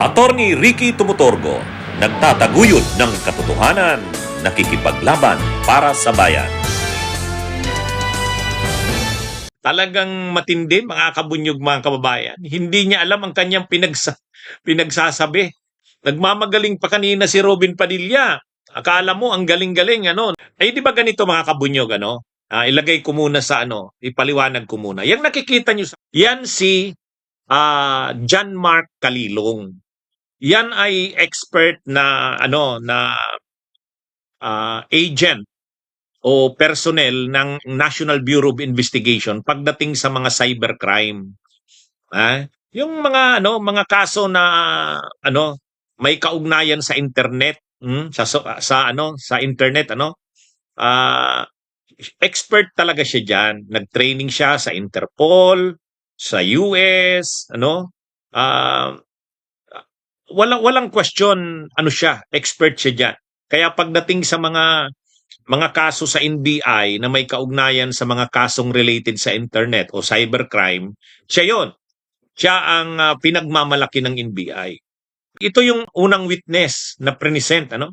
Attorney Ricky Tumutorgo, nagtataguyod ng katotohanan, nakikipaglaban para sa bayan. Talagang matindi, mga kabunyog, mga kababayan. Hindi niya alam ang kanyang pinagsasabi. Nagmamagaling pa kanina si Robin Padilla. Akala mo ang galing-galing, ano? Ay, di ba ganito, mga kabunyog, ano? Ilagay ko muna sa ano, ipaliwanag ko muna. Yang nakikita niyo, yan si John Mark Kalilong. Yan ay expert na ano na agent o personnel ng National Bureau of Investigation pagdating sa mga cybercrime. Yung mga ano, mga kaso na ano, may kaugnayan sa internet, sa internet, ano? Ah, Expert talaga siya diyan. Nag-training siya sa Interpol, sa US, ano? Ah, walang question, ano siya, expert siya diyan. Kaya pagdating sa mga kaso sa NBI na may kaugnayan sa mga kasong related sa internet o cybercrime, siya 'yon. Siya ang pinagmamalaki ng NBI. Ito yung unang witness na present, ano?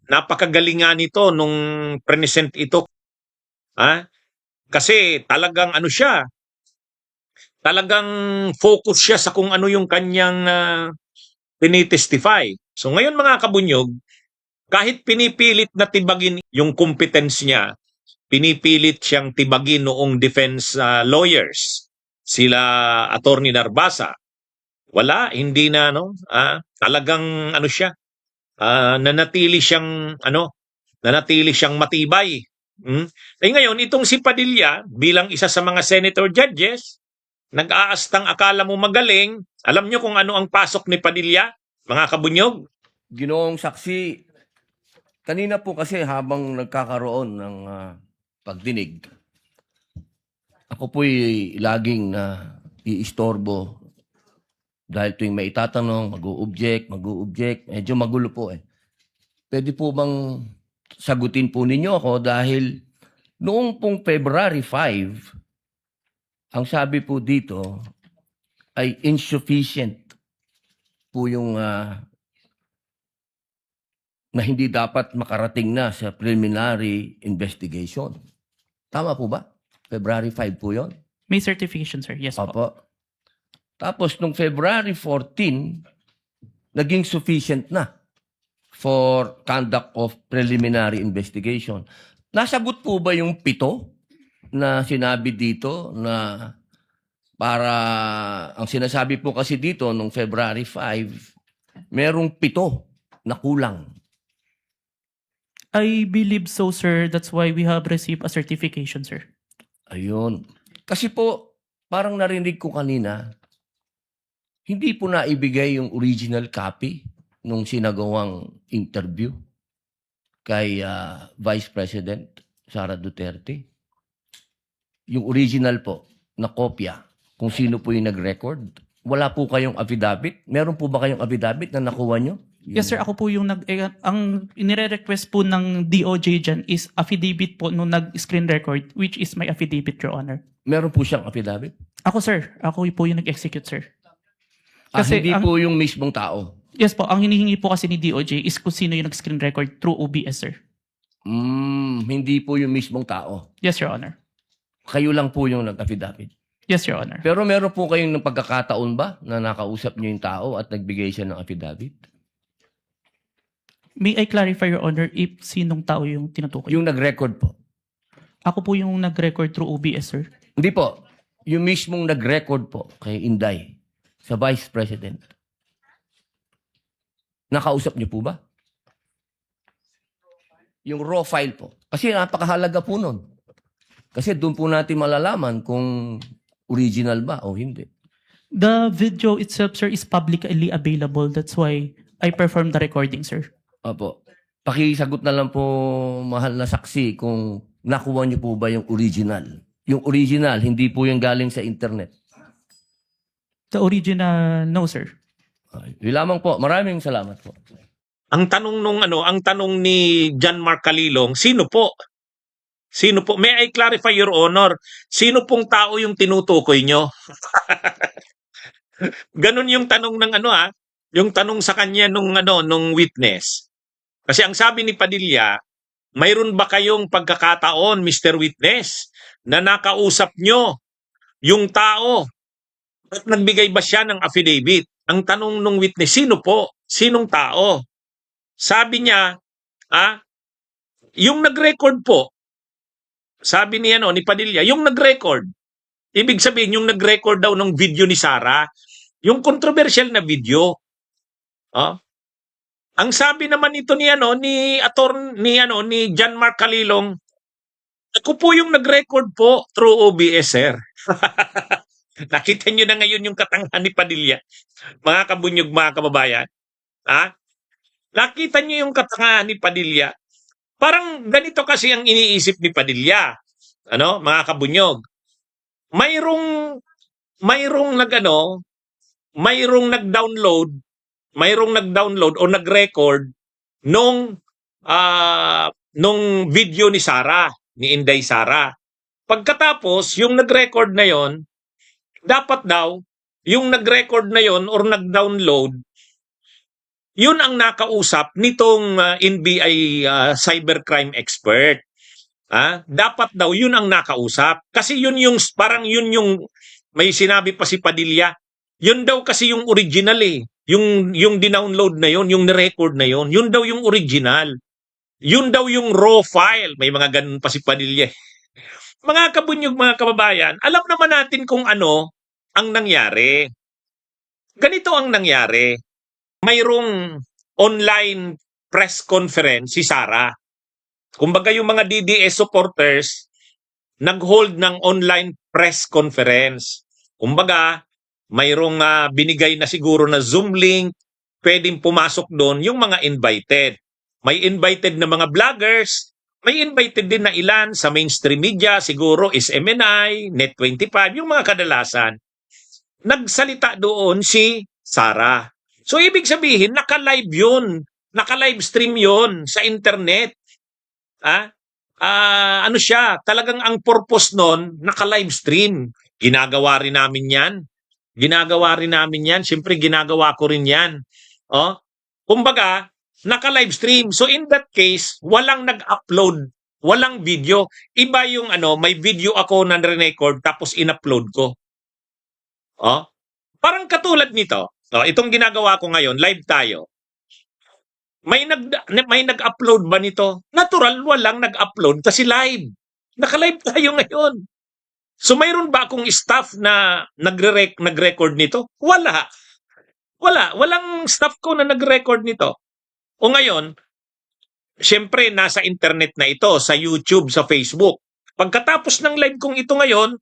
Napakagaling nga nito nung present ito. Kasi talagang ano siya, talagang focus siya sa kung ano yung kanyang tinitestify. So ngayon, mga kabunyog, kahit pinipilit na tibagin yung competence niya, pinipilit siyang tibagin noong defense lawyers, sila Attorney Narbasa, wala, hindi na, no? Talagang ano siya, nanatili siyang matibay. Ngayon, itong si Padilla, bilang isa sa mga senator judges, nag-aastang akala mo magaling. Alam nyo kung ano ang pasok ni Padilla, mga kabunyog? Ginoong saksi, kanina po kasi habang nagkakaroon ng pagdinig, ako po'y laging iistorbo dahil tuwing may itatanong, mag-o-object, medyo magulo po eh. Pwede po bang sagutin po ninyo ako dahil noong pong February 5, ang sabi po dito ay insufficient po yung na hindi dapat makarating na sa preliminary investigation. Tama po ba? February 5 po yon? May certification, sir. Yes po. Opo. Tapos nung February 14, naging sufficient na for conduct of preliminary investigation. Nasagot po ba yung 7 na sinabi dito na para, ang sinasabi po kasi dito nung February 5, merong 7 na kulang. I believe so, sir. That's why we have received a certification, sir. Ayun. Kasi po, parang narinig ko kanina, hindi po naibigay yung original copy nung sinagawang interview kay Vice President Sara Duterte. Yung original po na kopya, kung sino po yung nag-record. Wala po kayong affidavit? Meron po ba kayong affidavit na nakuha nyo? Yes, sir. Ako po yung ang inire-request po ng DOJ dyan is affidavit po nung nag-screen record, which is my affidavit, Your Honor. Meron po siyang affidavit? Ako, sir. Ako po yung nag-execute, sir. Kasi hindi po yung mismong tao? Yes po. Ang hinihingi po kasi ni DOJ is kung sino yung nag-screen record through OBS, sir. Hindi po yung mismong tao? Yes, Your Honor. Kayo lang po yung nag-affidavit? Yes, Your Honor. Pero meron po kayong pagkakataon ba na nakausap niyo yung tao at nagbigay siya ng affidavit? May I clarify, Your Honor, if sinong tao yung tinutukoy? Yung nag-record po? Ako po yung nag-record through OBS, sir. Hindi po. Yung mismong nag-record po kay Inday sa Vice President. Nakausap niyo po ba? Yung raw file po. Kasi napakahalaga po nun. Kasi doon po natin malalaman kung original ba o hindi. The video itself, sir, is publicly available. That's why I performed the recording, sir. Opo. Pakisagot na lang po, mahal na saksi, kung nakuha niyo po ba yung original. Yung original, hindi po yung galing sa internet. The original, no, sir. Yun lamang po. Maraming salamat po. Ang tanong ni John Mark Kalilong, sino po? Sino po? May I clarify, Your Honor, sino pong tao yung tinutukoy nyo? Ganun yung tanong ng yung tanong sa kanya nung witness. Kasi ang sabi ni Padilla, mayroon ba kayong pagkakataon, Mr. Witness, na nakausap nyo yung tao at nagbigay ba siya ng affidavit? Ang tanong nung witness, sino po? Sinong tao? Sabi niya, yung nag-record po, sabi ni Padilla, yung nag-record. Ibig sabihin, yung nag-record daw ng video ni Sara, yung controversial na video. Ang sabi naman ito ni John Mark Calilong, ako po yung nag-record po through OBS, sir. Nakita nyo na ngayon yung katangahan ni Padilla. Mga kabunyog, mga kababayan. Nakita nyo yung katangahan ni Padilla. Parang ganito kasi ang iniisip ni Padilla. Mga kabunyog. Mayroong nag-download o nag-record nung video ni Sara, ni Inday Sara. Pagkatapos, yung nag-record na yon, dapat daw, yung nag-record na yon or nag-download, yun ang nakausap nitong NBI cybercrime expert. Dapat daw, yun ang nakausap. Kasi parang yun yung, may sinabi pa si Padilla, yun daw kasi yung original eh. Yung dinownload na yun, yung nirecord na yun, yun daw yung original. Yun daw yung raw file. May mga ganun pa si Padilla. Mga kabunyog, mga kababayan, alam naman natin kung ano ang nangyari. Ganito ang nangyari. Mayroong online press conference si Sara. Kumbaga yung mga DDS supporters, nag-hold ng online press conference. Kumbaga, mayroong binigay na siguro na Zoom link, pwedeng pumasok doon yung mga invited. May invited na mga vloggers, may invited din na ilan sa mainstream media, siguro is MNI, Net25, yung mga kadalasan. Nagsalita doon si Sara. So ibig sabihin, naka-live yun, naka-live stream yun sa internet. Talagang ang purpose nun, naka-live stream. Ginagawa rin namin yan. Siyempre, ginagawa ko rin yan. Kumbaga, naka-live stream. So in that case, walang nag-upload, walang video. Iba yung may video ako na record tapos in-upload ko. Parang katulad nito. Itong ginagawa ko ngayon, live tayo. May nag-upload ba nito? Natural, walang nag-upload kasi live. Naka-live tayo ngayon. So mayroon ba akong staff na nag-record nito? Wala. Walang staff ko na nag-record nito. O ngayon, siyempre nasa internet na ito, sa YouTube, sa Facebook. Pagkatapos ng live kong ito ngayon,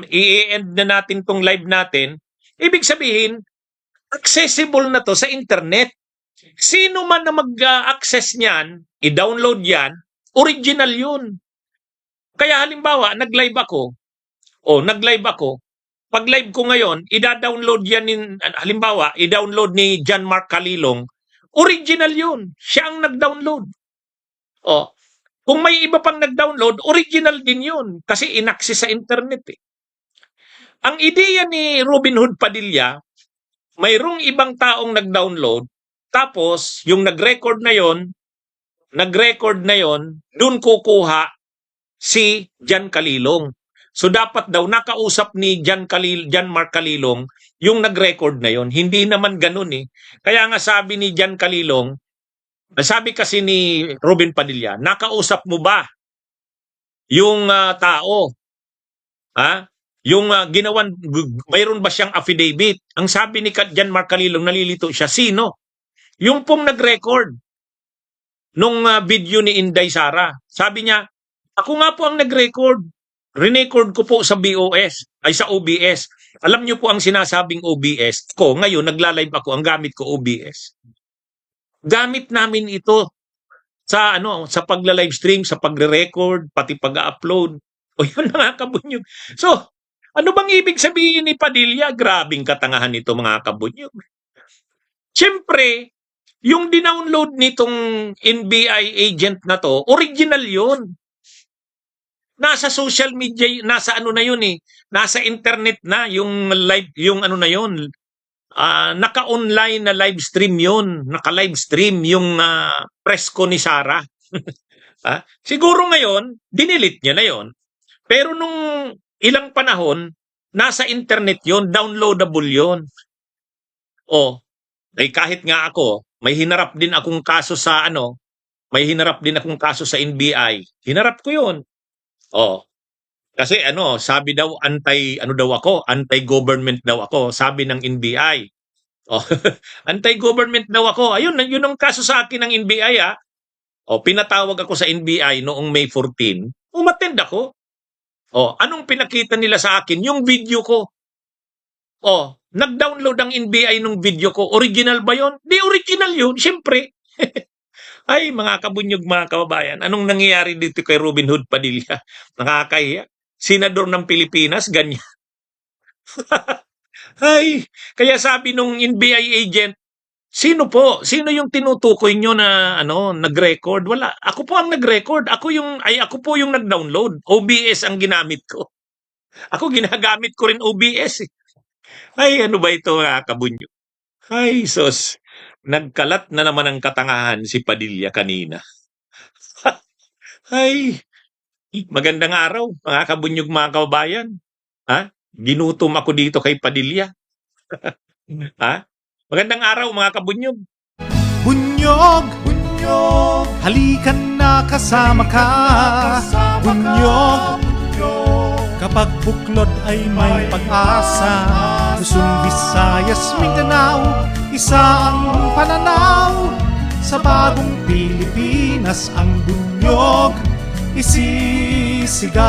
i-end na natin tong live natin, ibig sabihin, accessible na to sa internet. Sino man na mag-access niyan, i-download yan, original yun. Kaya halimbawa, nag-live ako. Pag live ko ngayon, i-download yan, halimbawa, i-download ni John Mark Calilong, original yun. Siya ang nag-download. Kung may iba pang nag-download, original din yun. Kasi in-access sa internet eh. Ang ideya ni Robin Hood Padilla, mayroong ibang taong nag-download, tapos yung nag-record na yon, doon kukuha si John Calilong. So dapat daw nakausap ni John Mark Calilong yung nag-record na yon. Hindi naman ganun eh. Kaya nga sabi ni John Calilong, sabi kasi ni Robin Padilla, nakausap mo ba yung tao? Yung ginawan, mayroon ba siyang affidavit? Ang sabi ni John Mark Calilong, nalilito siya. Sino? Yung pong nag-record nung video ni Inday Sara. Sabi niya, ako nga po ang nag-record. Record ko po sa sa OBS. Alam niyo po ang sinasabing OBS ko. Ngayon, nagla-live ako. Ang gamit ko OBS. Gamit namin ito sa pagla-live stream, sa pagre-record, pati pag-upload. O yun na nga, kabunyog. So, ano bang ibig sabihin ni Padilla? Grabing katangahan nito, mga kabunyog. Siyempre, yung dinownload nitong NBI agent na to, original yun. nasa social media, nasa ano na yun eh, nasa internet na yung live, yung ano na yun, naka-online na live stream yun, naka-live stream yung presko ni Sarah. Siguro ngayon, dinilit niya na yon. Pero nung ilang panahon, nasa internet yon, downloadable yon. O, ay kahit nga ako, may hinarap din akong kaso sa ano, may hinarap din akong kaso sa NBI. Hinarap ko yun. O, kasi ano, sabi daw ano daw ako, anti-government daw ako, sabi ng NBI. O, anti-government daw ako. Ayun, yun ang kaso sa akin ng NBI O, pinatawag ako sa NBI noong May 14. Umattend ako. O, anong pinakita nila sa akin? Yung video ko. O, nag-download ang NBI nung video ko. Original ba yon? Di original yun, siyempre. Ay, mga kabunyog, mga kababayan, anong nangyayari dito kay Robin Hood Padilla? Nakakahiya. Senador ng Pilipinas, ganyan. Ay, kaya sabi nung NBI agent, sino po? Sino yung tinutukoy nyo na nag-record? Wala. Ako po ang nag-record. Ako po yung nag-download. OBS ang ginamit ko. Ako ginagamit ko rin OBS. Ay, ano ba ito, kabunyo? Ay, sos. Nagkalat na naman ang katangahan si Padilla kanina. Ay, magandang araw, mga kabunyog, mga kababayan. Ginutom ako dito kay Padilla. Magandang araw, mga kabunyog. Bunyog, bunyog, halikan na kasama ka. Bunyog, kapag buklod ay may pag-asa. Luzon, Visayas, Mindanao, isa ang pananaw. Sa bagong Pilipinas ang bunyog isisigaw.